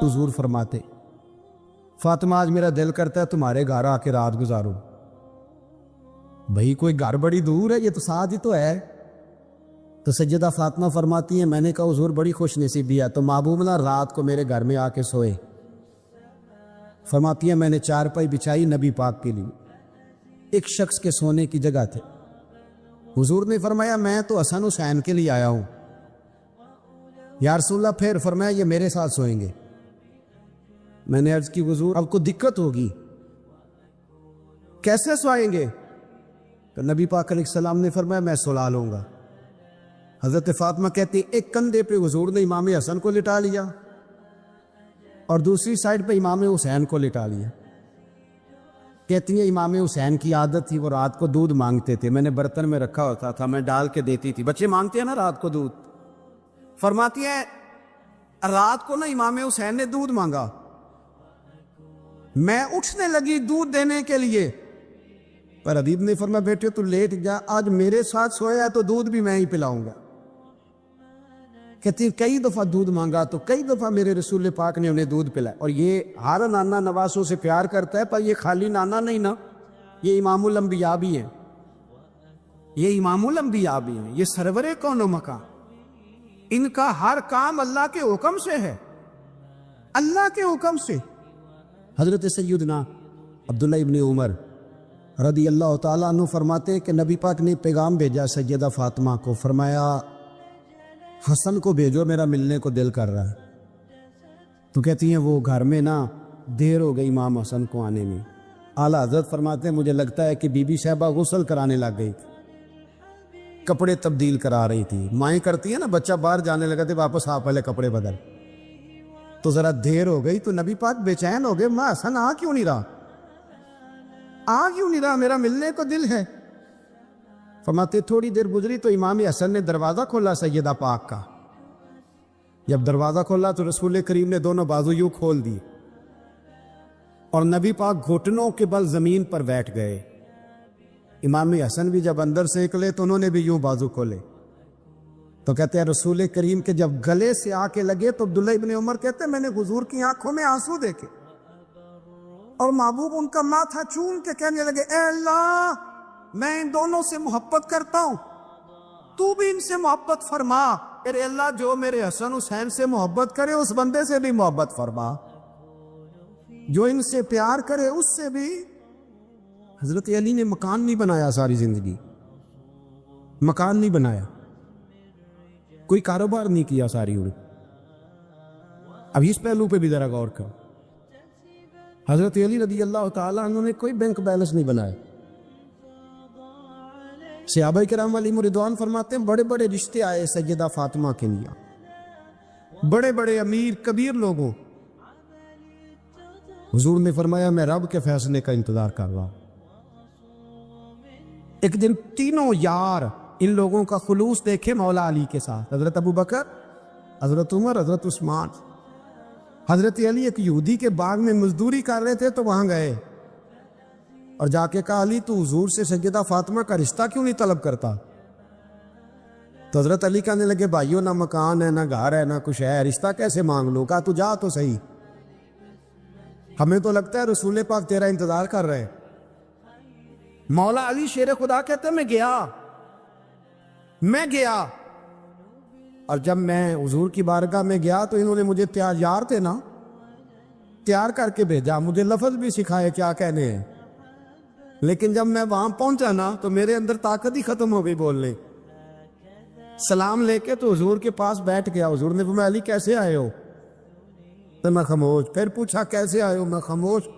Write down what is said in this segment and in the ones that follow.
حضور فرماتے فاطمہ آج میرا دل کرتا ہے تمہارے گھر آ کے رات گزاروں. بھائی کوئی گھر بڑی دور ہے، یہ تو ساتھ ہی تو ہے. تو سیدہ فاطمہ فرماتی ہیں میں نے کہا حضور بڑی خوش نصیبی ہے تو محبوب نا رات کو میرے گھر میں آ کے سوئے. فرماتی ہیں میں نے چارپائی بچھائی نبی پاک کے لیے، ایک شخص کے سونے کی جگہ تھے. حضور نے فرمایا میں تو حسن حسین کے لیے آیا ہوں. یا رسول اللہ، پھر فرمایا یہ میرے ساتھ سوئیں گے. میں نے عرض کی حضور اب کو دقت ہوگی، کیسے سوائیں گے؟ تو نبی پاک علیہ السلام نے فرمایا میں سلا لوں گا. حضرت فاطمہ کہتی ایک کندھے پہ حضور نے امام حسن کو لٹا لیا اور دوسری سائڈ پہ امام حسین کو لٹا لیا. کہتی ہیں امام حسین کی عادت تھی وہ رات کو دودھ مانگتے تھے، میں نے برتن میں رکھا ہوتا تھا، میں ڈال کے دیتی تھی. بچے مانگتے ہیں نا رات کو دودھ. فرماتی ہیں رات کو نا امام حسین نے دودھ مانگا، میں اٹھنے لگی دودھ دینے کے لیے، پر حبیب نے فرمایا بیٹے تو لیٹ جا، آج میرے ساتھ سویا تو دودھ بھی میں ہی پلاؤں گا. کہتی کئی دفعہ دودھ مانگا تو کئی دفعہ میرے رسول پاک نے انہیں دودھ پلایا. اور یہ ہر نانا نواسوں سے پیار کرتا ہے، پر یہ خالی نانا نہیں نا، یہ امام الانبیاء بھی ہیں، یہ امام الانبیاء بھی ہیں، یہ سرور کون و مکان. ان کا ہر کام اللہ کے حکم سے ہے، اللہ کے حکم سے. حضرت سیدنا عبداللہ ابن عمر رضی اللہ تعالیٰ عنہ فرماتے کہ نبی پاک نے پیغام بھیجا سیدہ فاطمہ کو، فرمایا حسن کو بھیجو میرا ملنے کو دل کر رہا ہے. تو کہتی ہیں وہ گھر میں نا دیر ہو گئی امام حسن کو آنے میں. اعلیٰ حضرت فرماتے ہیں مجھے لگتا ہے کہ بی بی صاحبہ غسل کرانے لگ گئی تھی، کپڑے تبدیل کرا رہی تھی. مائیں کرتی ہیں نا بچہ باہر جانے لگا تھے واپس آ پہلے کپڑے بدل، تو ذرا دیر ہو گئی تو نبی پاک بے چین ہو گئے، ماں حسن آ کیوں نہیں رہا، آ کیوں نہیں رہا، میرا ملنے کو دل ہے. فرماتے تھوڑی دیر گزری تو امام حسن نے دروازہ کھولا سیدہ پاک کا. جب دروازہ کھولا تو رسول کریم نے دونوں بازو یوں کھول دی اور نبی پاک گھٹنوں کے بل زمین پر بیٹھ گئے. امام حسن بھی جب اندر سے نکلے تو انہوں نے بھی یوں بازو کھولے. تو کہتے ہیں رسول کریم کے جب گلے سے آ کے لگے تو عبداللہ ابن عمر کہتے ہیں میں نے حضور کی آنکھوں میں آنسو دیکھے اور محبوب ان کا ماتھا چوم کے کہنے لگے اے اللہ میں ان دونوں سے محبت کرتا ہوں، تو بھی ان سے محبت فرما. اے اللہ جو میرے حسن حسین سے محبت کرے اس بندے سے بھی محبت فرما، جو ان سے پیار کرے اس سے بھی. حضرت علی نے مکان نہیں بنایا ساری زندگی، مکان نہیں بنایا، کوئی کاروبار نہیں کیا ساری عمر. اب اس پہلو پہ بھی ذرا غور کرو. حضرت علی رضی اللہ تعالیٰ عنہ نے کوئی بینک بیلنس نہیں بنایا. صحابہ کرام علیہم رضوان فرماتے ہیں بڑے بڑے رشتے آئے سیدہ فاطمہ کے لیے، بڑے بڑے امیر کبیر لوگوں. حضور نے فرمایا میں رب کے فیصلے کا انتظار کر رہا ہوں. ایک دن تینوں یار ان لوگوں کا خلوص دیکھے مولا علی کے ساتھ، حضرت ابو بکر، حضرت عمر، حضرت عثمان. حضرت علی ایک یہودی کے باغ میں مزدوری کر رہے تھے تو وہاں گئے اور جا کے کہا علی تو حضور سے سیدہ فاطمہ کا رشتہ کیوں نہیں طلب کرتا؟ تو حضرت علی کہنے لگے بھائیو نہ مکان ہے نہ گھر ہے نہ کچھ ہے، رشتہ کیسے مانگ لوں؟ کہا تو جا تو صحیح، ہمیں تو لگتا ہے رسول پاک تیرا انتظار کر رہے. مولا علی شیر خدا کہتے ہیں میں گیا اور جب میں حضور کی بارگاہ میں گیا تو انہوں نے مجھے یار تھے نا تیار کر کے بھیجا، مجھے لفظ بھی سکھائے کیا کہنے ہیں، لیکن جب میں وہاں پہنچا نا تو میرے اندر طاقت ہی ختم ہو گئی بولنے. سلام لے کے تو حضور کے پاس بیٹھ گیا. حضور نے فرمایا علی کیسے آئے ہو؟ تو میں خاموش. پھر پوچھا کیسے آئے ہو؟ میں خاموش.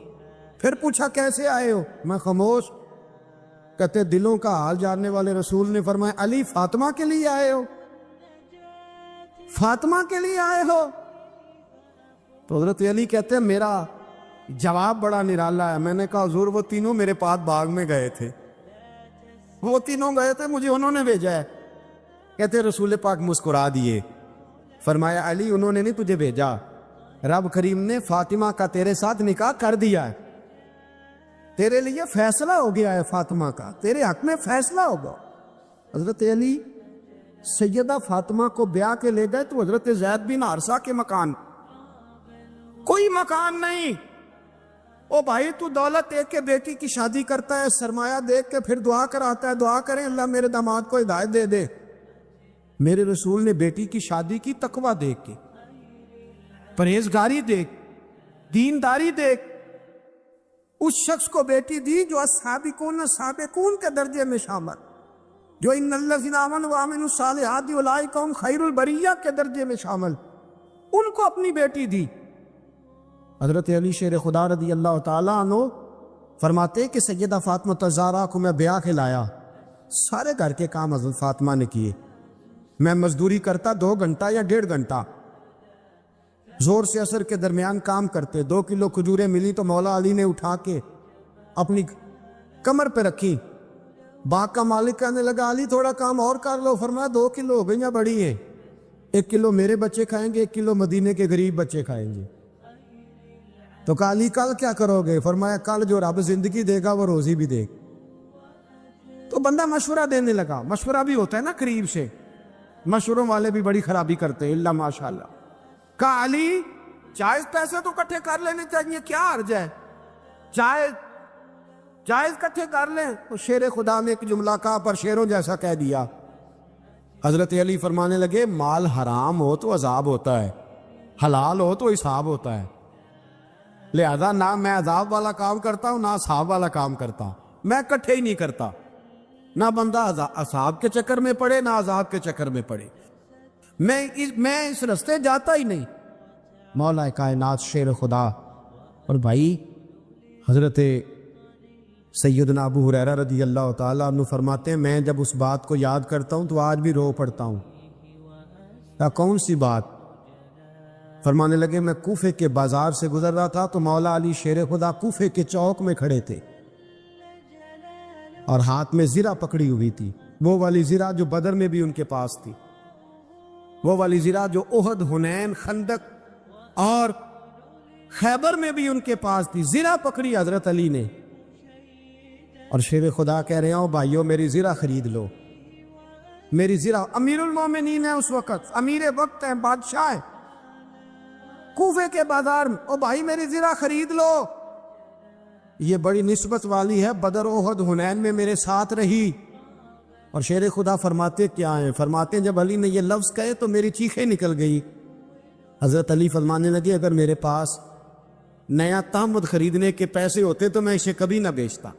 پھر پوچھا کیسے آئے ہو؟ میں خاموش. کہتے دلوں کا حال جاننے والے رسول نے فرمایا علی فاطمہ کے لیے آئے ہو؟ فاطمہ کے لیے آئے ہو؟ تو حضرت علی کہتے ہیں میرا جواب بڑا نرالا ہے. میں نے کہا حضور وہ تینوں میرے پاس باغ میں گئے تھے، وہ تینوں گئے تھے، مجھے انہوں نے بھیجا ہے. کہتے رسول پاک مسکرا دیے، فرمایا علی انہوں نے نہیں تجھے بھیجا، رب کریم نے فاطمہ کا تیرے ساتھ نکاح کر دیا ہے، تیرے لیے فیصلہ ہو گیا ہے، فاطمہ کا تیرے حق میں فیصلہ ہوگا. حضرت علی سیدہ فاطمہ کو بیاہ کے لے گئے تو حضرت زید بن حارثہ کے مکان کوئی مکان نہیں. او بھائی تو دولت دیکھ کے بیٹی کی شادی کرتا ہے, سرمایہ دیکھ کے پھر دعا کراتا ہے, دعا کریں اللہ میرے داماد کو ہدایت دے دے. میرے رسول نے بیٹی کی شادی کی تقوی دیکھ کے, پرہیزگاری دیکھ, دینداری دیکھ, اس شخص کو بیٹی دی جو سابقون کے درجے میں شامل, جو ان الذین آمنوا وعملوا الصالحات اولئک هم خیر البریہ کے درجے میں شامل, ان کو اپنی بیٹی دی. حضرت علی شیر خدا رضی اللہ تعالیٰ عنہ فرماتے کہ سیدہ فاطمہ الزہرا کو میں بیاہ کھلایا, سارے گھر کے کام حضرت فاطمہ نے کیے. میں مزدوری کرتا 2 گھنٹہ یا 1.5 گھنٹہ, زور سے عصر کے درمیان کام کرتے. 2 کلو کھجوریں ملی تو مولا علی نے اٹھا کے اپنی کمر پہ رکھی. باغ کا مالک کہنے لگا علی تھوڑا کام اور کر لو. فرمایا 2 کلو ہو گئی یا بڑی ہیں؟ 1 کلو میرے بچے کھائیں گے, 1 کلو مدینے کے غریب بچے کھائیں گے. تو کہا علی کل کیا کرو گے؟ فرمایا کل جو رب زندگی دے گا وہ روزی بھی دے گا. تو بندہ مشورہ دینے لگا. مشورہ بھی ہوتا ہے نا قریب سے, مشوروں والے بھی بڑی خرابی کرتے ہیں اللہ ماشاءاللہ. کہا علی جائز پیسے تو کٹھے کر لینے چاہیے, کیا حرج ہے, جائز کٹھے کر لیں. تو شیر خدا نے ایک جملہ کہا پر شیروں جیسا کہہ دیا. حضرت علی فرمانے لگے مال حرام ہو تو عذاب ہوتا ہے, حلال ہو تو حساب ہوتا ہے. لہذا نہ میں عذاب والا کام کرتا ہوں نہ حساب والا کام کرتا, میں کٹھے ہی نہیں کرتا. نہ بندہ عذاب کے چکر میں پڑے نہ عذاب کے چکر میں پڑے. میں اس رستے جاتا ہی نہیں. مولا کائنات شیر خدا. اور بھائی حضرت سیدنا ابو ہریرہ رضی اللہ تعالیٰ عنہ فرماتے ہیں میں جب اس بات کو یاد کرتا ہوں تو آج بھی رو پڑتا ہوں. کون سی بات؟ فرمانے لگے میں کوفے کے بازار سے گزر رہا تھا تو مولا علی شیر خدا کوفے کے چوک میں کھڑے تھے اور ہاتھ میں زرہ پکڑی ہوئی تھی, وہ والی زرہ جو بدر میں بھی ان کے پاس تھی, وہ والی زرہ جو احد, حنین, خندق اور خیبر میں بھی ان کے پاس تھی. زرہ پکڑی حضرت علی نے اور شیر خدا کہہ رہے ہوں بھائیو میری زرہ خرید لو. میری زرہ, امیر المومنین ہے اس وقت, امیر وقت ہے, بادشاہ ہے, کوفے کے بازار میں, او بھائی میری زرہ خرید لو. یہ بڑی نسبت والی ہے, بدر احد حنین میں میرے ساتھ رہی. اور شیر خدا فرماتے کیا ہیں؟ فرماتے ہیں جب علی نے یہ لفظ کہے تو میری چیخیں نکل گئی. حضرت علی فرمانے لگے اگر میرے پاس نیا تامد خریدنے کے پیسے ہوتے تو میں اسے کبھی نہ بیچتا.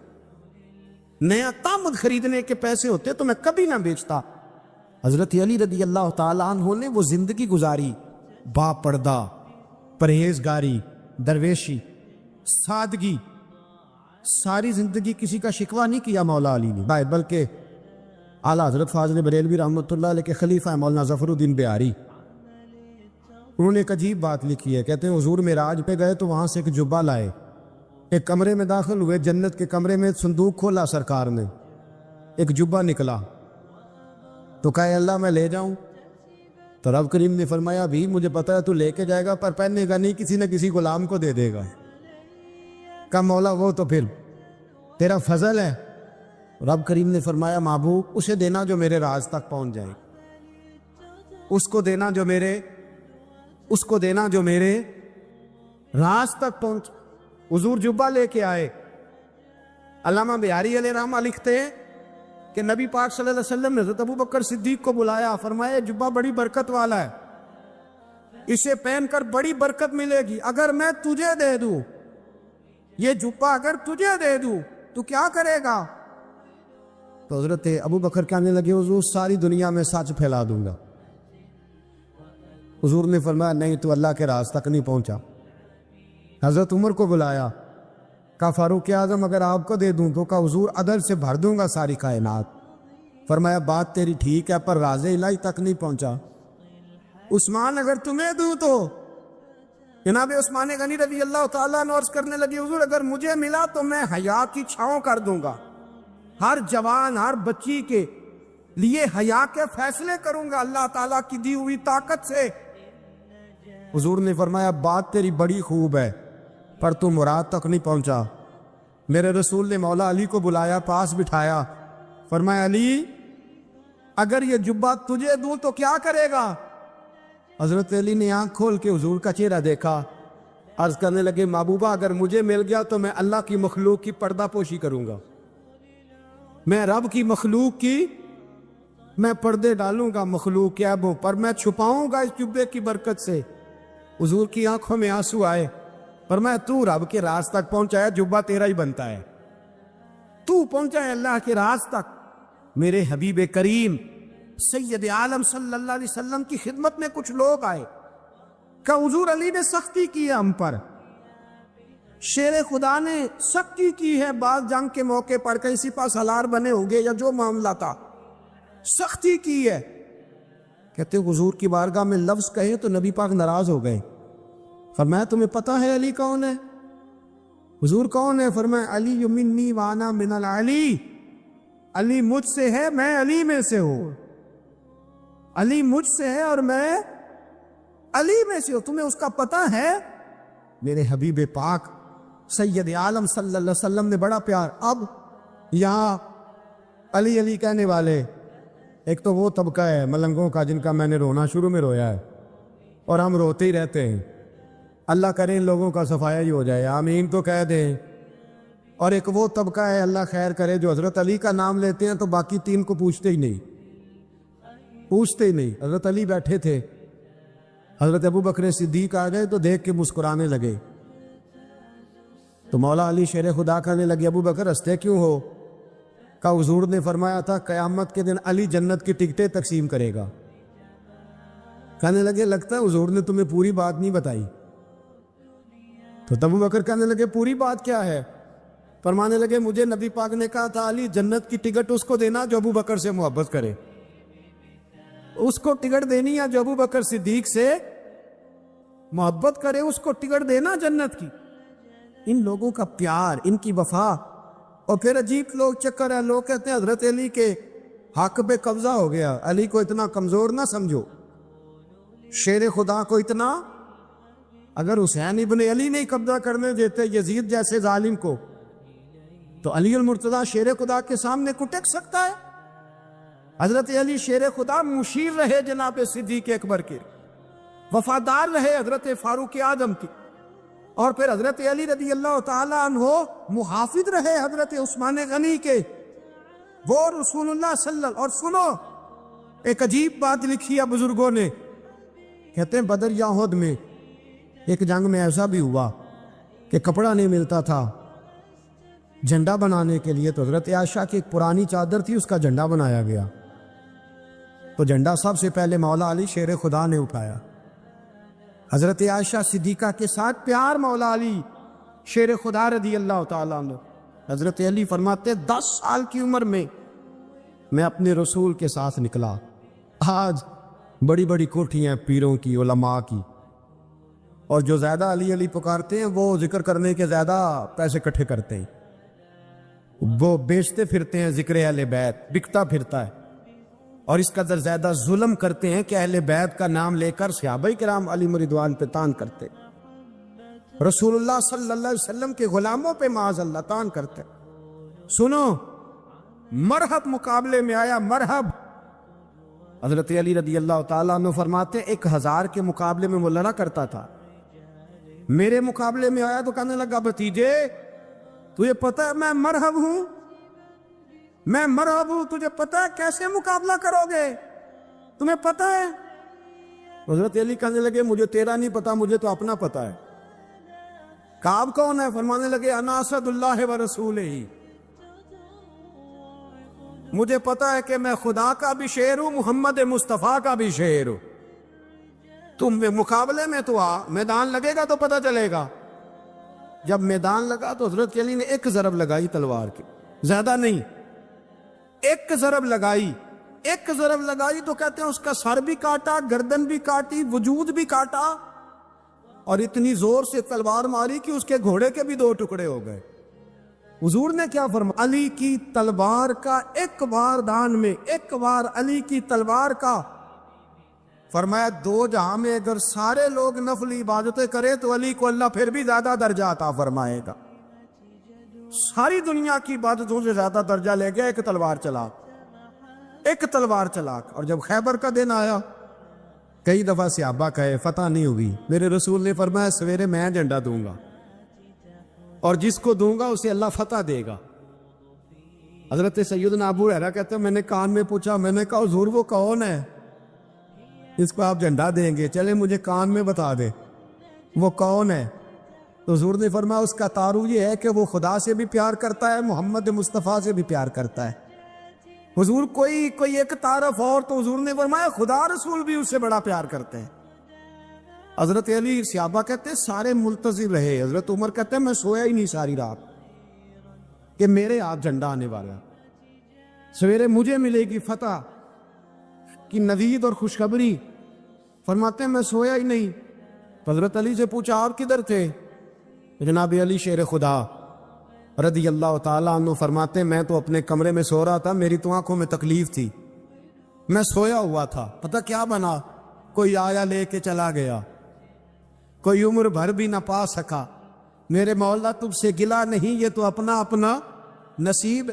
نیا تامد خریدنے کے پیسے ہوتے تو میں کبھی نہ بیچتا. حضرت علی رضی اللہ تعالیٰ عنہ نے وہ زندگی گزاری, با پردہ, پرہیزگاری, درویشی, سادگی, ساری زندگی کسی کا شکوہ نہیں کیا مولا علی نے, بلکہ اعلیٰ حضرت فاضل بریلوی رحمۃ اللہ علیہ کے خلیفہ مولانا ظفر الدین بہاری, انہوں نے ایک عجیب بات لکھی ہے. کہتے ہیں حضور معراج پہ گئے تو وہاں سے ایک جبہ لائے, ایک کمرے میں داخل ہوئے, جنت کے کمرے میں صندوق کھولا سرکار نے, ایک جبہ نکلا تو کہا اللہ میں لے جاؤں. تو رب کریم نے فرمایا بھی مجھے پتہ ہے تو لے کے جائے گا پر پہننے گا نہیں, کسی نہ کسی غلام کو دے دے گا. کہا مولا وہ تو پھر تیرا فضل ہے. رب کریم نے فرمایا محبوب اسے دینا جو میرے راز تک پہنچ جائے, اس کو دینا جو میرے راز تک پہنچ. حضور جبہ لے کے آئے. علامہ بہاری علیہ رحمہ لکھتے ہیں کہ نبی پاک صلی اللہ علیہ وسلم نے حضرت ابو بکر صدیق کو بلایا, فرمایا جبہ بڑی برکت والا ہے, اسے پہن کر بڑی برکت ملے گی. اگر میں تجھے دے دوں, یہ جبہ اگر تجھے دے دوں تو کیا کرے گا؟ تو حضرت ابو بکر کہنے لگے حضور ساری دنیا میں سچ پھیلا دوں گا. حضور نے فرمایا نہیں تو اللہ کے راز تک نہیں پہنچا. حضرت عمر کو بلایا, کہا فاروق اعظم اگر آپ کو دے دوں تو کہا حضور عدل سے بھر دوں گا ساری کائنات. فرمایا بات تیری ٹھیک ہے پر راز الہی تک نہیں پہنچا. عثمان اگر تمہیں دوں تو جناب عثمان غنی رضی اللہ تعالیٰ عنہ عرض کرنے لگی حضور اگر مجھے ملا تو میں حیا کی چھاؤں کر دوں گا, ہر جوان ہر بچی کے لیے حیا کے فیصلے کروں گا اللہ تعالیٰ کی دی ہوئی طاقت سے. حضور نے فرمایا بات تیری بڑی خوب ہے پر تو مراد تک نہیں پہنچا. میرے رسول نے مولا علی کو بلایا, پاس بٹھایا, فرمایا علی اگر یہ جبہ تجھے دوں تو کیا کرے گا؟ حضرت علی نے آنکھ کھول کے حضور کا چہرہ دیکھا, عرض کرنے لگے محبوبہ اگر مجھے مل گیا تو میں اللہ کی مخلوق کی پردہ پوشی کروں گا، میں رب کی مخلوق کی میں پردے ڈالوں گا مخلوق کے عیبوں پر، میں چھپاؤں گا اس جبے کی برکت سے۔ حضور کی آنکھوں میں آنسو آئے، فرمایا تو رب کے راز تک پہنچا ہے، جبہ تیرا ہی بنتا ہے، تو پہنچا ہے اللہ کے راز تک۔ میرے حبیب کریم سید عالم صلی اللہ علیہ وسلم کی خدمت میں کچھ لوگ آئے کہ حضور علی نے سختی کی ہے ہم پر، شیر خدا نے سختی کی ہے، بعض جنگ کے موقع پر کہیں سپہ سالار بنے ہوگے یا جو معاملہ تھا، سختی کی ہے۔ کہتے حضور کی بارگاہ میں لفظ کہے تو نبی پاک ناراض ہو گئے، فرمایا تمہیں پتہ ہے علی کون ہے؟ حضور کون ہے؟ فرمایا علی منی وانا من العلی، علی مجھ سے ہے میں علی میں سے ہوں، علی مجھ سے ہے اور میں علی میں سے ہوں، تمہیں اس کا پتہ ہے؟ میرے حبیب پاک سید عالم صلی اللہ علیہ وسلم نے بڑا پیار۔ اب یہاں علی علی کہنے والے ایک تو وہ طبقہ ہے ملنگوں کا جن کا میں نے رونا شروع میں رویا ہے اور ہم روتے ہی رہتے ہیں، اللہ کرے ان لوگوں کا صفایا ہی ہو جائے، آمین تو کہہ دیں۔ اور ایک وہ طبقہ ہے اللہ خیر کرے جو حضرت علی کا نام لیتے ہیں تو باقی تین کو پوچھتے ہی نہیں، پوچھتے ہی نہیں۔ حضرت علی بیٹھے تھے، حضرت ابو بکر صدیق آ گئے تو دیکھ کے مسکرانے لگے، تو مولا علی شیر خدا کہنے لگے ابو بکر ہنستے کیوں ہو؟ کہ حضور نے فرمایا تھا قیامت کے دن علی جنت کی ٹکٹیں تقسیم کرے گا۔ کہنے لگے لگتا ہے حضور نے تمہیں پوری بات نہیں بتائی۔ تو ابو بکر کہنے لگے پوری بات کیا ہے؟ فرمانے لگے مجھے نبی پاک نے کہا تھا علی جنت کی ٹکٹ اس کو دینا جو ابو بکر سے محبت کرے، اس کو ٹکٹ دینی ہے جو ابو بکر صدیق سے محبت کرے، اس کو ٹکٹ دینا جنت کی۔ ان لوگوں کا پیار، ان کی وفا۔ اور پھر عجیب لوگ چکر ہے، لوگ کہتے ہیں حضرت علی کے حق پہ قبضہ ہو گیا، علی کو اتنا کمزور نہ سمجھو، شیر خدا کو اتنا، اگر حسین ابن علی نہیں قبضہ کرنے دیتے یزید جیسے ظالم کو تو علی المرتضیٰ شیر خدا کے سامنے کو ٹک سکتا ہے؟ حضرت علی شیر خدا مشیر رہے جناب صدیق اکبر کے، وفادار رہے حضرت فاروق اعظم کی، اور پھر حضرت علی رضی اللہ تعالیٰ عنہ محافظ رہے حضرت عثمان غنی کے، وہ رسول اللہ صلی اللہ علیہ وسلم۔ اور سنو ایک عجیب بات لکھی ہے بزرگوں نے، کہتے ہیں بدر یا احد میں ایک جنگ میں ایسا بھی ہوا کہ کپڑا نہیں ملتا تھا جھنڈا بنانے کے لیے، تو حضرت عائشہ کی ایک پرانی چادر تھی، اس کا جھنڈا بنایا گیا، تو جھنڈا سب سے پہلے مولا علی شیر خدا نے اٹھایا۔ حضرت عائشہ صدیقہ کے ساتھ پیار مولا علی شیر خدا رضی اللہ تعالیٰ عنہ۔ حضرت علی فرماتے 10 سال کی عمر میں اپنے رسول کے ساتھ نکلا۔ آج بڑی بڑی کوٹھیاں پیروں کی، علماء کی، اور جو زیادہ علی علی پکارتے ہیں وہ ذکر کرنے کے زیادہ پیسے اکٹھے کرتے ہیں، وہ بیچتے پھرتے ہیں ذکر اہل بیت، بکتا پھرتا ہے، اور اس قدر زیادہ ظلم کرتے ہیں کہ اہل بیت کا نام لے کر صحابہ کرام علی رضوان پہ تان کرتے، رسول اللہ صلی اللہ علیہ وسلم کے غلاموں پہ معاذ اللہ تان کرتے۔ سنو مرحب مقابلے میں آیا، مرحب۔ حضرت علی رضی اللہ تعالیٰ عنہ فرماتے 1000 کے مقابلے میں وہ لڑا کرتا تھا، میرے مقابلے میں آیا تو کہنے لگا بھتیجے تجھے پتہ ہے میں مرحب ہوں، میں مرحب ہوں، تجھے پتہ ہے کیسے مقابلہ کرو گے، تمہیں پتہ ہے؟ حضرت علی کہنے لگے مجھے تیرا نہیں پتا، مجھے تو اپنا پتہ ہے۔ کعب کون ہے؟ فرمانے لگے انا اسد اللہ و رسولہ، مجھے پتا ہے کہ میں خدا کا بھی شعر ہوں، محمد مصطفیٰ کا بھی شعر ہوں، تم مقابلے میں تو آ، میدان لگے گا تو پتہ چلے گا۔ جب میدان لگا تو حضرت علی نے ایک ضرب لگائی تلوار کی، زیادہ نہیں، ایک ضرب لگائی، ایک ضرب لگائی تو کہتے ہیں اس کا سر بھی کاٹا، گردن بھی کاٹی، وجود بھی کاٹا، اور اتنی زور سے تلوار ماری کہ اس کے گھوڑے کے بھی 2 ٹکڑے ہو گئے۔ حضور نے کیا فرمایا؟ علی کی تلوار کا ایک بار دان میں، ایک بار علی کی تلوار کا، فرمایا 2 جہاں میں اگر سارے لوگ نفل عبادتیں کرے تو علی کو اللہ پھر بھی زیادہ درجہ عطا فرمائے گا۔ ساری دنیا کی عبادتوں سے زیادہ درجہ لے گیا ایک تلوار چلا، ایک تلوار چلا۔ اور جب خیبر کا دن آیا کئی دفعہ صحابہ کہے فتح نہیں ہوگی، میرے رسول نے فرمایا سویرے میں جھنڈا دوں گا اور جس کو دوں گا اسے اللہ فتح دے گا۔ حضرت سیدنا ابو ہریرہ کہتے ہیں میں نے کان میں پوچھا، میں نے کہا حضور وہ کون ہے اس کو آپ جھنڈا دیں گے؟ چلے مجھے کان میں بتا دے وہ کون ہے۔ تو حضور نے فرمایا اس کا تعارف یہ ہے کہ وہ خدا سے بھی پیار کرتا ہے، محمد مصطفیٰ سے بھی پیار کرتا ہے۔ حضور کوئی ایک تعارف اور، تو حضور نے فرمایا خدا رسول بھی اس سے بڑا پیار کرتے ہیں۔ حضرت علی صحابہ کہتے ہیں سارے ملتزم رہے، حضرت عمر کہتے ہیں میں سویا ہی نہیں ساری رات کہ میرے ہاتھ جھنڈا آنے والا، سویرے مجھے ملے گی فتح کی نوید اور خوشخبری۔ فرماتے ہیں میں سویا ہی نہیں۔ حضرت علی سے پوچھا آپ کدھر تھے؟ جناب علی شیر خدا رضی اللہ تعالیٰ عنہ فرماتے ہیں میں تو اپنے کمرے میں سو رہا تھا، میری تو آنکھوں میں تکلیف تھی، میں سویا ہوا تھا، پتہ کیا بنا، کوئی آیا لے کے چلا گیا، کوئی عمر بھر بھی نہ پا سکا۔ میرے مولا تم سے گلا نہیں، یہ تو اپنا اپنا نصیب۔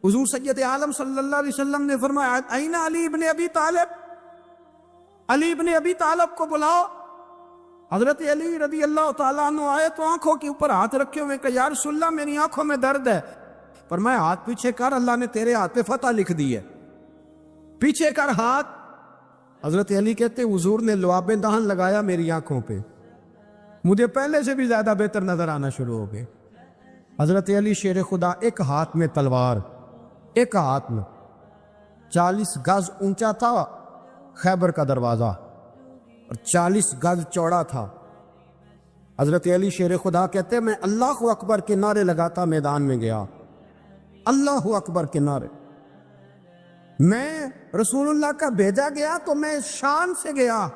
حضور سید عالم صلی اللہ علیہ وسلم نے فرمایا این علی ابن ابی طالب، علی ابن ابی طالب کو بلاؤ۔ حضرت علی رضی اللہ تعالیٰ عنہ آئے تو آنکھوں کے اوپر ہاتھ رکھے ہوئے کہ یا رسول اللہ میری آنکھوں میں درد ہے۔ فرمایا ہاتھ پیچھے کر، اللہ نے تیرے ہاتھ پہ فتح لکھ دی ہے، پیچھے کر ہاتھ۔ حضرت علی کہتے حضور نے لعاب دہن لگایا میری آنکھوں پہ، مجھے پہلے سے بھی زیادہ بہتر نظر آنا شروع ہو گئے۔ حضرت علی شیر خدا ایک ہاتھ میں تلوار، ایک ہاتھ میں 40 گز اونچا تھا خیبر کا دروازہ اور 40 گز چوڑا تھا۔ حضرت علی شیر خدا کہتے ہیں میں اللہ اکبر کے نعرے لگاتا میدان میں گیا، اللہ اکبر کے نعرے۔ میں رسول اللہ کا بھیجا گیا تو میں شان سے گیا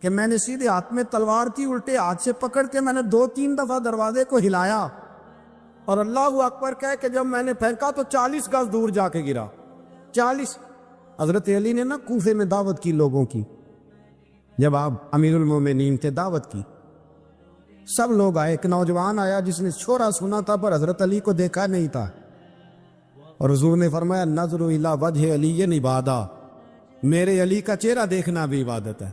کہ میں نے سیدھے ہاتھ میں تلوار تھی، الٹے ہاتھ سے پکڑ کے میں نے 2-3 دفعہ دروازے کو ہلایا اور اللہ اکبر کہہ کہ جب میں نے پھینکا تو 40 گز دور جا کے گرا۔ 40۔ حضرت علی نے نا کوفے میں دعوت کی لوگوں کی، جب آپ امیر المومنین تھے دعوت کی، سب لوگ آئے۔ ایک نوجوان آیا جس نے چھوڑا سنا تھا پر حضرت علی کو دیکھا نہیں تھا، اور حضور نے فرمایا نظر الی وجہ علی عبادہ، میرے علی کا چہرہ دیکھنا بھی عبادت ہے۔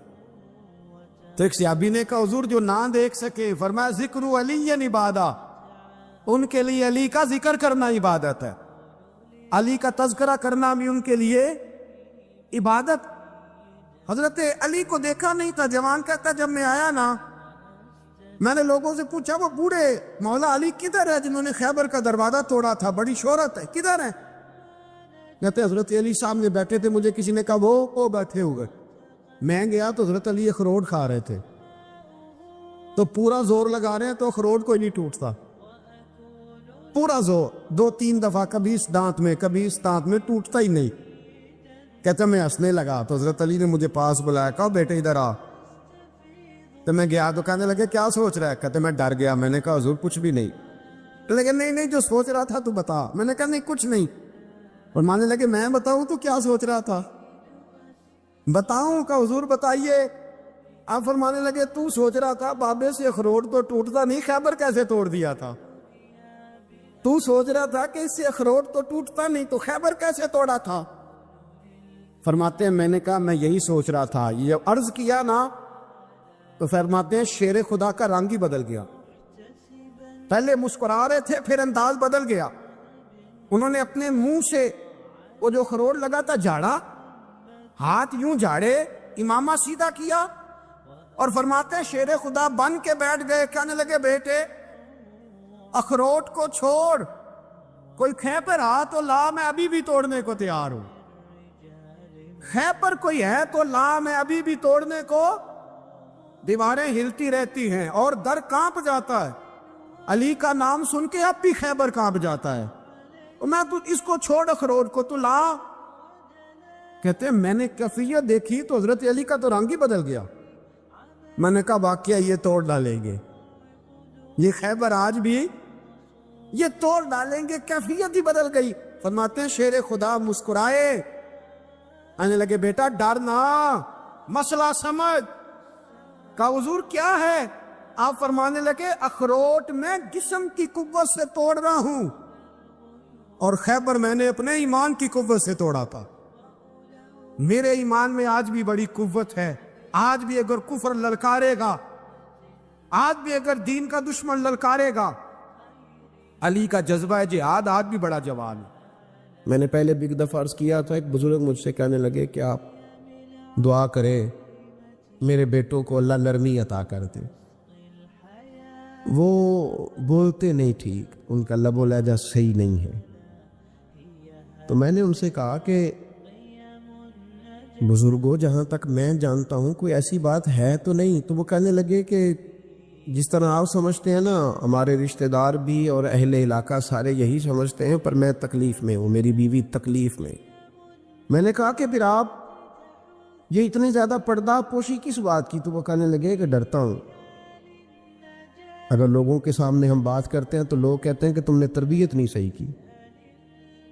تو ایک صحابی نے کہا حضور جو نہ دیکھ سکے، فرمایا ذکر علی عبادہ، ان کے لیے علی کا ذکر کرنا عبادت ہے، علی کا تذکرہ کرنا بھی ان کے لیے عبادت۔ حضرت علی کو دیکھا نہیں تھا۔ جوان کہتا جب میں آیا نا میں نے لوگوں سے پوچھا وہ بوڑھے مولا علی کدھر ہے جنہوں نے خیبر کا دروازہ توڑا تھا، بڑی شہرت ہے، کدھر ہے؟ کہتے حضرت علی سامنے بیٹھے تھے، مجھے کسی نے کہا وہ بیٹھے ہوئے۔ میں گیا تو حضرت علی اخروٹ کھا رہے تھے، تو پورا زور لگا رہے ہیں تو اخروٹ کوئی نہیں ٹوٹتا، پورا زور 2-3 دفعہ، کبھی اس دانت میں کبھی اس دانت میں، ٹوٹتا ہی نہیں۔ کہتا میں ہنسنے لگا تو حضرت علی نے مجھے پاس بلایا، کہا بیٹے ادھر آ۔ تو میں گیا تو کہنے لگے کیا سوچ رہا ہے؟ کہتے میں ڈر گیا۔ میں نے کہا حضور کچھ بھی نہیں۔ لیکن نہیں جو سوچ رہا تھا تو بتا۔ میں نے کہا نہیں کچھ نہیں۔ اور ماننے لگے میں بتاؤں تو کیا سوچ رہا تھا؟ بتاؤں؟ کہ حضور بتائیے۔ آپ فرمانے لگے تو سوچ رہا تھا بابے سے اخروٹ تو ٹوٹتا نہیں، خیبر کیسے توڑ دیا تھا؟ تو سوچ رہا تھا کہ اس سے اخروٹ تو ٹوٹتا نہیں تو خیبر کیسے توڑا تھا؟ فرماتے ہیں میں نے کہا میں یہی سوچ رہا تھا۔ یہ عرض کیا نا تو فرماتے ہیں شیر خدا کا رنگ ہی بدل گیا، پہلے مسکرا رہے تھے پھر انداز بدل گیا۔ انہوں نے اپنے منہ سے وہ جو اخروٹ لگا تھا جھاڑا، ہاتھ یوں جھاڑے، امامہ سیدھا کیا، اور فرماتے ہیں شیر خدا بن کے بیٹھ گئے۔ کہنے لگے بیٹے اخروٹ کو چھوڑ، کوئی خیبر آ تو لا، میں ابھی بھی توڑنے کو تیار ہوں۔ خیبر کوئی ہے تو لا، میں ابھی بھی توڑنے کو۔ دیواریں ہلتی رہتی ہیں اور در کانپ جاتا ہے، علی کا نام سن کے اب بھی خیبر کانپ جاتا ہے، میں تو اس کو چھوڑ اخروٹ کو تو لا۔ کہتے ہیں میں نے کیفیت دیکھی تو حضرت علی کا تو رنگ ہی بدل گیا۔ میں نے کہا واقعہ یہ توڑ ڈالیں گے، یہ خیبر آج بھی یہ توڑ ڈالیں گے، کیفیت ہی بدل گئی۔ فرماتے ہیں شیر خدا مسکرائے، آنے لگے بیٹا ڈر نہ، مسئلہ سمجھ۔ کہا حضور کیا ہے؟ آپ فرمانے لگے اخروٹ میں جسم کی قوت سے توڑ رہا ہوں اور خیبر میں نے اپنے ایمان کی قوت سے توڑا تھا۔ میرے ایمان میں آج بھی بڑی قوت ہے، آج بھی اگر کفر للکارے گا، آج بھی اگر دین کا دشمن للکارے گا، علی کا جذبہ جہاد آج بھی بڑا جوان ہے۔ میں نے پہلے بھی ایک دفعہ عرض کیا تھا، ایک بزرگ مجھ سے کہنے لگے کہ آپ دعا کریں میرے بیٹوں کو اللہ نرمی عطا کر دے، وہ بولتے نہیں ٹھیک، ان کا لب و لہجہ صحیح نہیں ہے۔ تو میں نے ان سے کہا کہ بزرگوں جہاں تک میں جانتا ہوں کوئی ایسی بات ہے تو نہیں۔ تو وہ کہنے لگے کہ جس طرح آپ سمجھتے ہیں نا، ہمارے رشتہ دار بھی اور اہل علاقہ سارے یہی سمجھتے ہیں، پر میں تکلیف میں ہوں، میری بیوی تکلیف میں۔ میں نے کہا کہ پھر آپ یہ اتنی زیادہ پردہ پوشی کس بات کی؟ تو وہ کہنے لگے کہ ڈرتا ہوں، اگر لوگوں کے سامنے ہم بات کرتے ہیں تو لوگ کہتے ہیں کہ تم نے تربیت نہیں صحیح کی،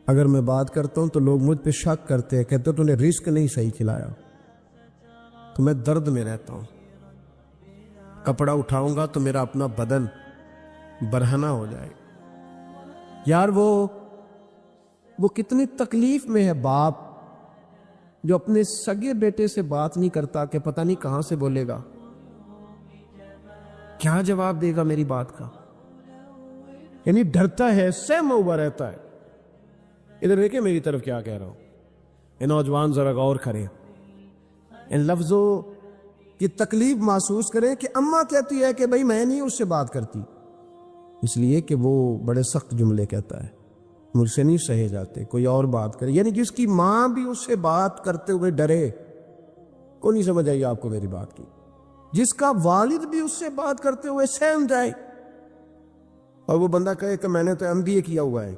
اگر میں بات کرتا ہوں تو لوگ مجھ پہ شک کرتے ہیں، کہتے ہیں تو نے رزق نہیں صحیح کھلایا۔ تو میں درد میں رہتا ہوں، کپڑا اٹھاؤں گا تو میرا اپنا بدن برہنہ ہو جائے گا۔ یار وہ کتنی تکلیف میں ہے باپ جو اپنے سگے بیٹے سے بات نہیں کرتا کہ پتہ نہیں کہاں سے بولے گا، کیا جواب دے گا میری بات کا، یعنی ڈرتا ہے، سہما ہوا رہتا ہے۔ ادھر دیکھیں میری طرف کیا کہہ رہا ہوں، یہ نوجوان ذرا غور کریں، ان لفظوں کی تکلیف محسوس کریں کہ اماں کہتی ہے کہ بھائی میں نہیں اس سے بات کرتی، اس لیے کہ وہ بڑے سخت جملے کہتا ہے، مجھ سے نہیں سہے جاتے، کوئی اور بات کرے۔ یعنی جس کی ماں بھی اس سے بات کرتے ہوئے ڈرے، کو نہیں سمجھ آئی آپ کو میری بات کی، جس کا والد بھی اس سے بات کرتے ہوئے سہم جائے، اور وہ بندہ کہے کہ میں نے تو MBA کیا ہوا ہے،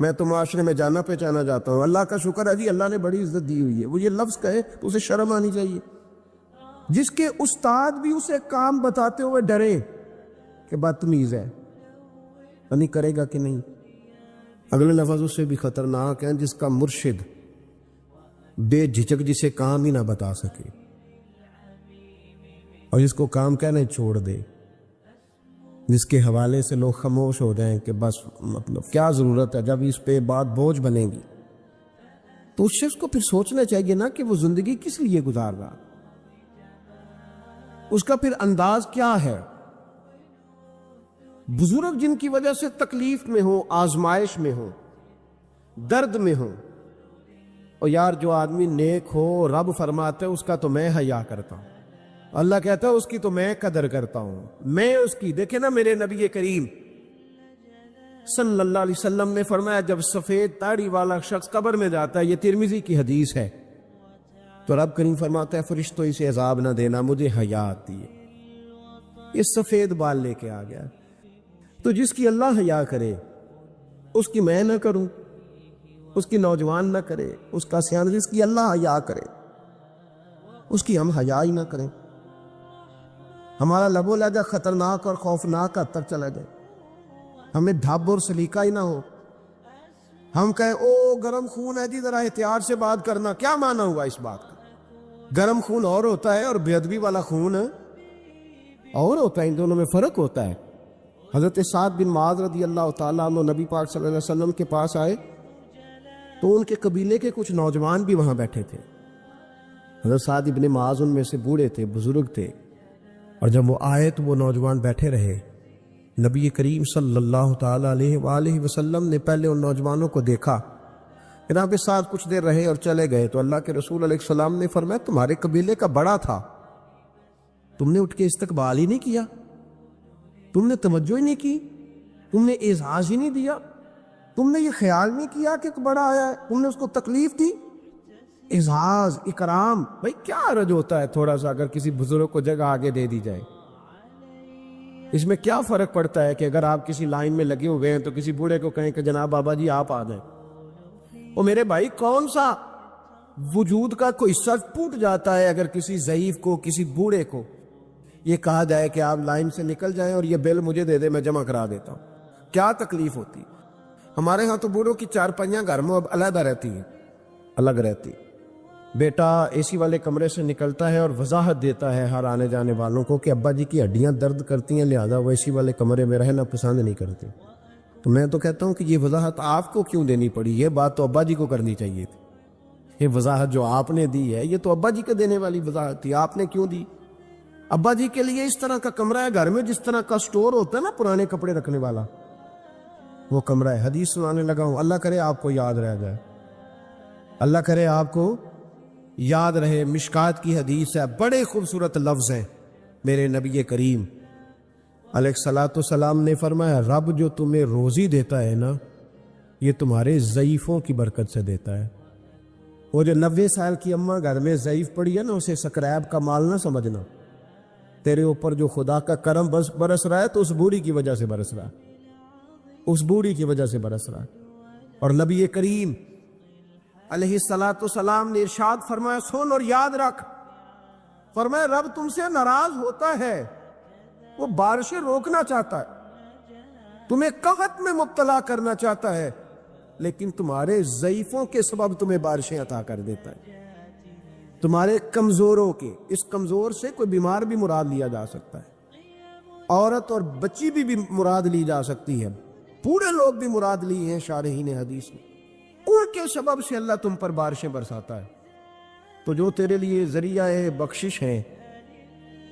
میں تو معاشرے میں جانا پہچانا جاتا ہوں، اللہ کا شکر ہے جی اللہ نے بڑی عزت دی ہوئی ہے، وہ یہ لفظ کہے تو اسے شرم آنی چاہیے۔ جس کے استاد بھی اسے کام بتاتے ہوئے ڈرے کہ بدتمیز ہے، نہیں کرے گا کہ نہیں۔ اگلے لفظ اس سے بھی خطرناک ہیں، جس کا مرشد بے جھجک جسے کام ہی نہ بتا سکے، اور جس کو کام کہنے چھوڑ دے، جس کے حوالے سے لوگ خاموش ہو جائیں کہ بس مطلب کیا ضرورت ہے، جب اس پہ بات بوجھ بنے گی تو اس شخص کو پھر سوچنا چاہیے نا کہ وہ زندگی کس لیے گزار رہا، اس کا پھر انداز کیا ہے۔ بزرگ جن کی وجہ سے تکلیف میں ہو، آزمائش میں ہو، درد میں ہو، اور یار جو آدمی نیک ہو رب فرماتا ہے اس کا تو میں حیا کرتا ہوں، اللہ کہتا ہے اس کی تو میں قدر کرتا ہوں، میں اس کی۔ دیکھیں نا میرے نبی کریم صلی اللہ علیہ وسلم نے فرمایا جب سفید داڑھی والا شخص قبر میں جاتا ہے، یہ ترمذی کی حدیث ہے، تو رب کریم فرماتا ہے فرشتوں اسے عذاب نہ دینا، مجھے حیا آتی ہے، یہ سفید بال لے کے آ گیا۔ تو جس کی اللہ حیا کرے اس کی میں نہ کروں، اس کی نوجوان نہ کرے، اس کا سیان، جس کی اللہ حیا کرے اس کی ہم حیا ہی نہ کریں، ہمارا لب و لہجہ خطرناک اور خوفناک حد تک چلا جائے، ہمیں ڈھب اور سلیقہ ہی نہ ہو، ہم کہیں او گرم خون ہے جی ذرا احتیاط سے بات کرنا، کیا معنی ہوا اس بات کا؟ گرم خون اور ہوتا ہے اور بے ادبی والا خون اور ہوتا ہے، ان دونوں میں فرق ہوتا ہے۔ حضرت سعد بن معاذ رضی اللہ تعالیٰ عنہ نبی پاک صلی اللہ علیہ وسلم کے پاس آئے تو ان کے قبیلے کے کچھ نوجوان بھی وہاں بیٹھے تھے۔ حضرت سعد بن معاذ ان میں سے بوڑھے تھے، بزرگ تھے، اور جب وہ آئے تو وہ نوجوان بیٹھے رہے۔ نبی کریم صلی اللہ تعالیٰ علیہ وآلہ وسلم نے پہلے ان نوجوانوں کو دیکھا، جناب کے ساتھ کچھ دیر رہے اور چلے گئے، تو اللہ کے رسول علیہ السلام نے فرمایا تمہارے قبیلے کا بڑا تھا، تم نے اٹھ کے استقبال ہی نہیں کیا، تم نے توجہ ہی نہیں کی، تم نے اعزاز ہی نہیں دیا، تم نے یہ خیال نہیں کیا کہ ایک بڑا آیا ہے، تم نے اس کو تکلیف دی۔ اعزاز، اکرام، بھائی کیا حرج ہوتا ہے تھوڑا سا اگر کسی بزرگ کو جگہ آگے دے دی جائے، اس میں کیا فرق پڑتا ہے کہ اگر آپ کسی لائن میں لگے ہوئے ہیں تو کسی بوڑھے کو کہیں کہ جناب بابا جی آپ آ جائیں۔ وہ میرے بھائی کون سا وجود کا کوئی حصہ ٹوٹ جاتا ہے اگر کسی ضعیف کو، کسی بوڑھے کو یہ کہا جائے کہ آپ لائن سے نکل جائیں اور یہ بل مجھے دے دے میں جمع کرا دیتا ہوں، کیا تکلیف ہوتی؟ ہمارے ہاں تو بوڑھوں کی چارپائیاں گھر میں اب علیحدہ رہتی ہیں، الگ رہتی، بیٹا اے سی والے کمرے سے نکلتا ہے اور وضاحت دیتا ہے ہر آنے جانے والوں کو کہ ابا جی کی ہڈیاں درد کرتی ہیں لہذا وہ اے سی والے کمرے میں رہنا پسند نہیں کرتے۔ تو میں تو کہتا ہوں کہ یہ وضاحت آپ کو کیوں دینی پڑی، یہ بات تو ابا جی کو کرنی چاہیے تھی، یہ وضاحت جو آپ نے دی ہے یہ تو ابا جی کے دینے والی وضاحت تھی، آپ نے کیوں دی؟ ابا جی کے لیے اس طرح کا کمرہ ہے گھر میں جس طرح کا سٹور ہوتا ہے نا پرانے کپڑے رکھنے والا، وہ کمرہ ہے۔ حدیث سنانے لگا ہوں، اللہ کرے آپ کو یاد رہ جائے، اللہ کرے آپ کو یاد رہے۔ مشکات کی حدیث ہے، بڑے خوبصورت لفظ ہیں۔ میرے نبی کریم علیہ الصلوۃ والسلام نے فرمایا، رب جو تمہیں روزی دیتا ہے نا، یہ تمہارے ضعیفوں کی برکت سے دیتا ہے۔ وہ جو 90 سال کی اماں گھر میں ضعیف پڑی ہے نا، اسے سکریب کا مال نہ سمجھنا۔ تیرے اوپر جو خدا کا کرم برس رہا ہے تو اس بوڑھی کی وجہ سے برس رہا ہے، اس بوڑھی کی وجہ سے برس رہا ہے۔ اور نبی کریم علیہ الصلوۃ والسلام نے ارشاد فرمایا، سن اور یاد رکھ، فرمایا رب تم سے ناراض ہوتا ہے، وہ بارشیں روکنا چاہتا ہے، تمہیں قحط میں مبتلا کرنا چاہتا ہے، لیکن تمہارے ضعیفوں کے سبب تمہیں بارشیں عطا کر دیتا ہے، تمہارے کمزوروں کے۔ اس کمزور سے کوئی بیمار بھی مراد لیا جا سکتا ہے، عورت اور بچی بھی مراد لی جا سکتی ہے، بوڑھے لوگ بھی مراد لیے ہیں شارحین حدیث میں۔ ان کے سبب سے اللہ تم پر بارشیں برساتا ہے۔ تو جو تیرے لیے ذریعہ بخشش ہیں،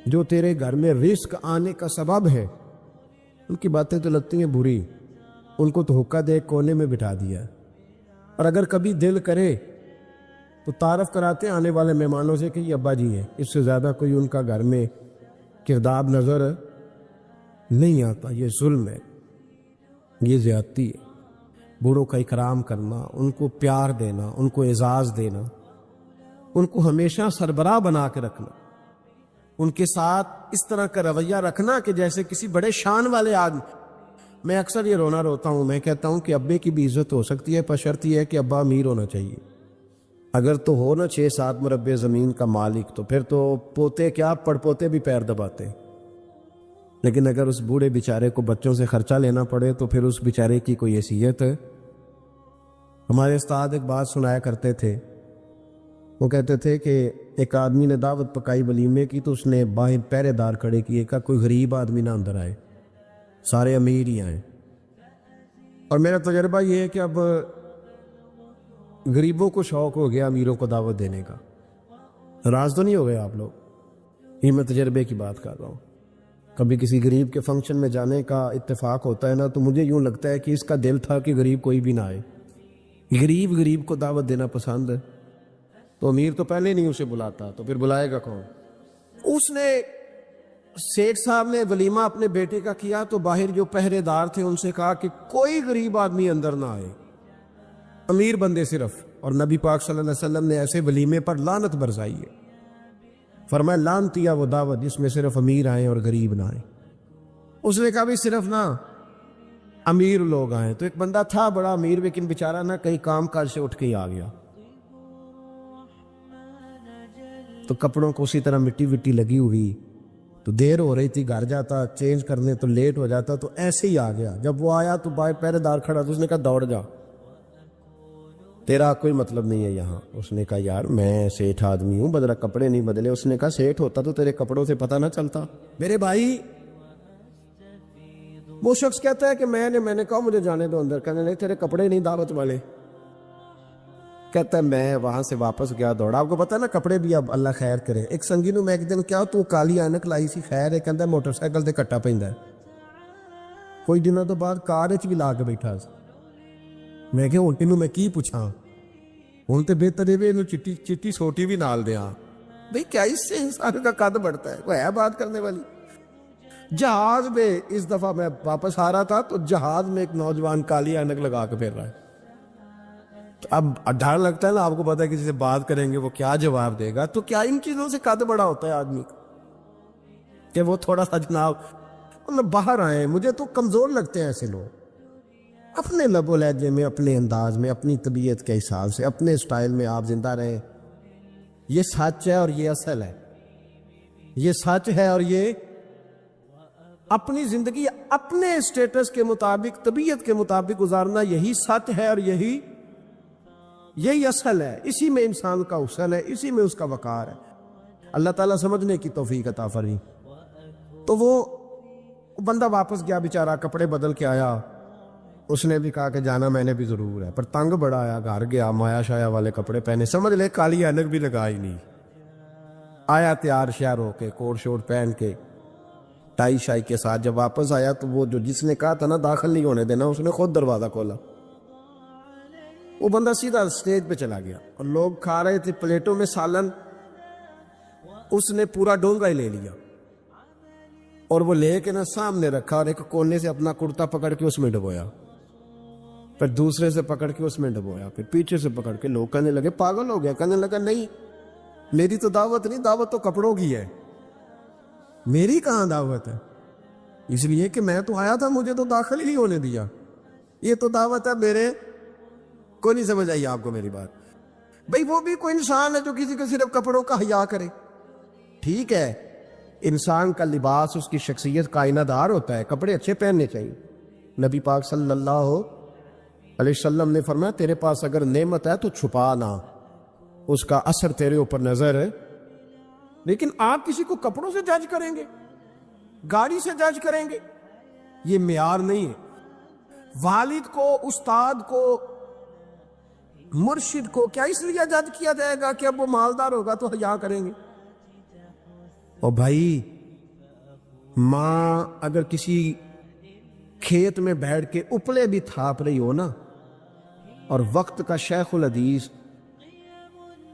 جو تیرے گھر میں رزق آنے کا سبب ہے، ان کی باتیں تو لگتی ہیں بری، ان کو تو حکا دے کونے میں بٹھا دیا۔ اور اگر کبھی دل کرے تو تعارف کراتے آنے والے مہمانوں سے کہ یہ ابا جی ہے، اس سے زیادہ کوئی ان کا گھر میں کردار نظر نہیں آتا۔ یہ ظلم ہے، یہ زیادتی ہے۔ بوڑھوں کا اکرام کرنا، ان کو پیار دینا، ان کو اعزاز دینا، ان کو ہمیشہ سربراہ بنا کے رکھنا، ان کے ساتھ اس طرح کا رویہ رکھنا کہ جیسے کسی بڑے شان والے آدمی۔ میں اکثر یہ روتا ہوں، میں کہتا ہوں کہ ابے کی بھی عزت ہو سکتی ہے، پر شرط یہ ہے کہ ابا امیر ہونا چاہیے۔ اگر تو ہو نا 6-7 مربع زمین کا مالک، تو پھر تو پوتے کیا پڑ پوتے بھی پیر دباتے۔ لیکن اگر اس بوڑھے بیچارے کو بچوں سے خرچہ لینا پڑے تو پھر اس بیچارے کی کوئی حیثیت ہے؟ ہمارے استاد ایک بات سنایا کرتے تھے، وہ کہتے تھے کہ ایک آدمی نے دعوت پکائی ولیمے کی، تو اس نے باہر پہرے دار کھڑے کیے، کہا کوئی غریب آدمی نہ اندر آئے، سارے امیر ہی آئیں۔ اور میرا تجربہ یہ ہے کہ اب غریبوں کو شوق ہو گیا امیروں کو دعوت دینے کا۔ ناراض تو نہیں ہو گئے آپ لوگ؟ یہ میں تجربے کی بات کر رہا ہوں۔ کبھی کسی غریب کے فنکشن میں جانے کا اتفاق ہوتا ہے نا، تو مجھے یوں لگتا ہے کہ اس کا دل تھا کہ غریب کوئی بھی نہ آئے، غریب کو دعوت دینا پسند ہے۔ تو امیر تو پہلے نہیں اسے بلاتا، تو پھر بلائے گا کون؟ اس نے سیٹھ صاحب نے ولیمہ اپنے بیٹے کا کیا، تو باہر جو پہرے دار تھے ان سے کہا کہ کوئی غریب آدمی اندر نہ آئے، امیر بندے صرف۔ اور نبی پاک صلی اللہ علیہ وسلم نے ایسے ولیمے پر لعنت برسائی ہے، فرمایا لعنتیا وہ دعوت جس میں صرف امیر آئیں اور غریب نہ آئیں۔ اس نے کہا بھی صرف نہ امیر لوگ آئیں۔ تو ایک بندہ تھا بڑا امیر، لیکن بیچارہ نہ کہیں کام کاج سے اٹھ کے ہی آ گیا، تو کپڑوں کو اسی طرح مٹی وٹی لگی ہوئی، تو دیر ہو رہی تھی، گھر جاتا چینج کرنے تو لیٹ ہو جاتا، تو ایسے ہی آ گیا۔ جب وہ آیا تو باہر پہرے دار کھڑا، تو اس نے کہا دوڑ جا، تیرا کوئی مطلب نہیں ہے یہاں۔ اس نے کہا یار میں سیٹھ آدمی ہوں، بدلا کپڑے نہیں بدلے۔ اس نے کہا سیٹھ ہوتا تو تیرے کپڑوں سے پتہ نہ چلتا میرے بھائی۔ وہ شخص کہتا ہے کہ میں نے کہا مجھے جانے دو اندر، کہنے نہیں تیرے کپڑے نہیں دعوت والے۔ کہتا ہے میں وہاں سے واپس گیا دوڑا۔ آپ کو پتا نا کپڑے بھی اب اللہ خیر کرے۔ ایک سنگی نو میں ایک دن کیا تو کالی اینک لائی سی، خیر ہے کہندا موٹر سائیکل تے کٹا پیندا ہے۔ کوئی دنوں تو بعد کار وچ بھی لا کے بیٹھا سی۔ میں کہ ہن تینوں میں کی پوچھاں، ہن تے بہتر ہے اینو چٹی سوٹی بھی نال دیاں بھئی، کیا اس سے انسان کا قد بڑھتا ہے؟ وہ ہے بات کرنے والی۔ جہاز میں اس دفعہ میں واپس آ رہا تھا، تو جہاز میں ایک نوجوان کالی اینک لگا کے پھر رہا ہے۔ اب ڈر لگتا ہے نا، آپ کو پتا ہے کسی سے بات کریں گے وہ کیا جواب دے گا، تو کیا ان چیزوں سے قد بڑا ہوتا ہے آدمی کا کہ وہ تھوڑا سا جناب باہر آئے۔ مجھے تو کمزور لگتے ہیں ایسے لوگ، اپنے لب و لہجے میں، اپنے انداز میں، اپنی طبیعت کے حساب سے، اپنے سٹائل میں آپ زندہ رہیں۔ یہ سچ ہے اور یہ اصل ہے، یہ سچ ہے اور یہ اپنی زندگی اپنے اسٹیٹس کے مطابق، طبیعت کے مطابق گزارنا، یہی سچ ہے اور یہی اصل ہے۔ اسی میں انسان کا حسن ہے، اسی میں اس کا وقار ہے۔ اللہ تعالیٰ سمجھنے کی توفیق عطا فرمائے۔ تو وہ بندہ واپس گیا بیچارہ، کپڑے بدل کے آیا، اس نے بھی کہا کہ جانا میں نے بھی ضرور ہے، پر تنگ بڑا آیا، گھر گیا، مایا شایا والے کپڑے پہنے، سمجھ لے کالی اینک بھی لگائی نہیں، آیا تیار شیار ہو کے، کوٹ شوٹ پہن کے، ٹائی شائی کے ساتھ. جب واپس آیا تو وہ جو جس نے کہا تھا نا داخل نہیں ہونے دینا، اس نے خود دروازہ کھولا. وہ بندہ سیدھا اسٹیج پہ چلا گیا اور لوگ کھا رہے تھے پلیٹوں میں سالن، اس نے پورا ڈونگا ہی لے لیا اور وہ لے کے نا سامنے رکھا اور ایک کونے سے اپنا کرتا پکڑ کے اس میں ڈبویا، پھر دوسرے سے پکڑ کے اس میں ڈبویا، پھر پیچھے سے پکڑ کے. لوگ کہنے لگے پاگل ہو گیا، کہنے لگا نہیں میری تو دعوت نہیں، دعوت تو کپڑوں کی ہے، میری کہاں دعوت ہے؟ اس لیے کہ میں تو آیا تھا، مجھے تو داخل ہی نہیں ہونے دیا، یہ تو دعوت ہے میرے. کوئی نہیں سمجھ آئی آپ کو میری بات؟ بھئی وہ بھی کوئی انسان ہے جو کسی کو صرف کپڑوں کا حیا کرے. ٹھیک ہے، انسان کا لباس اس کی شخصیت کا آئینہ دار ہوتا ہے، کپڑے اچھے پہننے چاہیے. نبی پاک صلی اللہ علیہ وسلم نے فرمایا تیرے پاس اگر نعمت ہے تو چھپا نہ، اس کا اثر تیرے اوپر نظر ہے. لیکن آپ کسی کو کپڑوں سے جج کریں گے، گاڑی سے جج کریں گے، یہ معیار نہیں ہے. والد کو، استاد کو، مرشد کو کیا اس لیے جج کیا جائے گا کہ اب وہ مالدار ہوگا تو حیا کریں گے؟ اور بھائی ماں اگر کسی کھیت میں بیٹھ کے اپلے بھی تھاپ رہی ہو نا، اور وقت کا شیخ الحدیث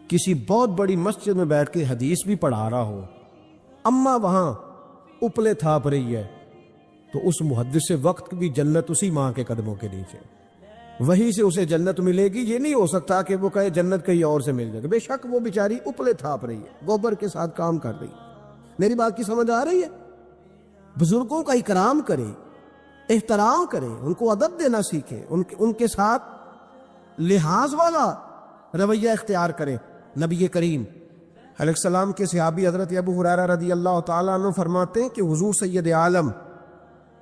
کسی بہت بڑی مسجد میں بیٹھ کے حدیث بھی پڑھا رہا ہو، اماں وہاں اپلے تھاپ رہی ہے، تو اس محدث سے وقت بھی جنت اسی ماں کے قدموں کے نیچے، وہیں سے اسے جنت ملے گی. یہ نہیں ہو سکتا کہ وہ کہے جنت کہیں اور سے مل جائے گا. بے شک وہ بیچاری اپلے تھاپ رہی ہے، گوبر کے ساتھ کام کر رہی ہے. میری بات کی سمجھ آ رہی ہے؟ بزرگوں کا اکرام کرے، احترام کرے، ان کو ادب دینا سیکھے، ان کے ساتھ لحاظ والا رویہ اختیار کرے. نبی کریم علیہ السلام کے صحابی حضرت ابو ہریرہ رضی اللہ تعالیٰ عنہ فرماتے ہیں کہ حضور سید عالم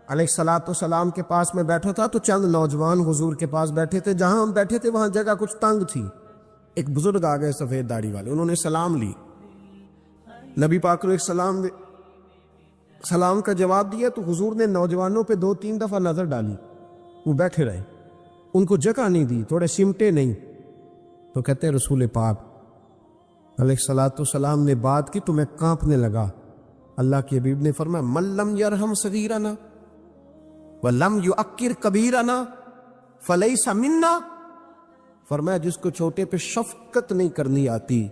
علیہ السلام کے پاس میں بیٹھا تھا تو چند نوجوان حضور کے پاس بیٹھے تھے. جہاں ہم بیٹھے تھے وہاں جگہ کچھ تنگ تھی. ایک بزرگ آ گئے سفید داڑھی والے، انہوں نے سلام لی. نبی پاک علیہ السلام نے سلام کا جواب دیا تو حضور نے نوجوانوں پہ 2-3 دفعہ نظر ڈالی، وہ بیٹھے رہے، ان کو جگہ نہیں دی، تھوڑے سمٹے نہیں. تو کہتے ہیں رسول پاک علیہ السلام نے بات کی تو میں کانپنے لگا. اللہ کے حبیب نے فرمایا من لم یرحم صغیرنا وَلَمْ يُعَكِّرْ كَبِيرَنَا فَلَيْسَ مِنَّا. فرمایا جس کو چھوٹے پہ شفقت نہیں کرنی آتی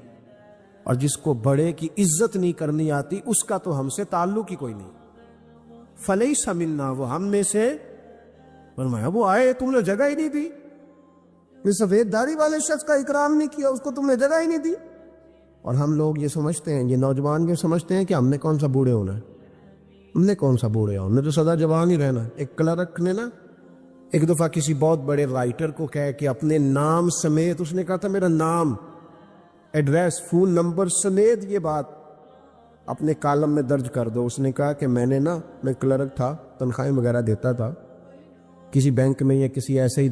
اور جس کو بڑے کی عزت نہیں کرنی آتی، اس کا تو ہم سے تعلق ہی کوئی نہیں. فَلَيْسَ مِنَّا، وہ ہم میں سے. فرمایا وہ آئے تم نے جگہ ہی نہیں دی، یہ سفید داڑھی والے شخص کا اکرام نہیں کیا، اس کو تم نے جگہ ہی نہیں دی. اور ہم لوگ یہ سمجھتے ہیں، یہ نوجوان یہ سمجھتے ہیں کہ ہم نے کون سا بوڑھے ہونا ہے، ہم نے کون سا بوڑھے ہونا، ہم نے تو سدا جوان ہی رہنا. ایک کلرک نے نا ایک دفعہ کسی بہت بڑے رائٹر کو کہے کہ اپنے نام سمیت، اس نے کہا تھا میرا نام، ایڈریس، فون نمبر سمیت یہ بات اپنے کالم میں درج کر دو. اس نے کہا کہ میں کلرک تھا، تنخواہیں وغیرہ دیتا تھا کسی بینک میں یا کسی ایسے ہی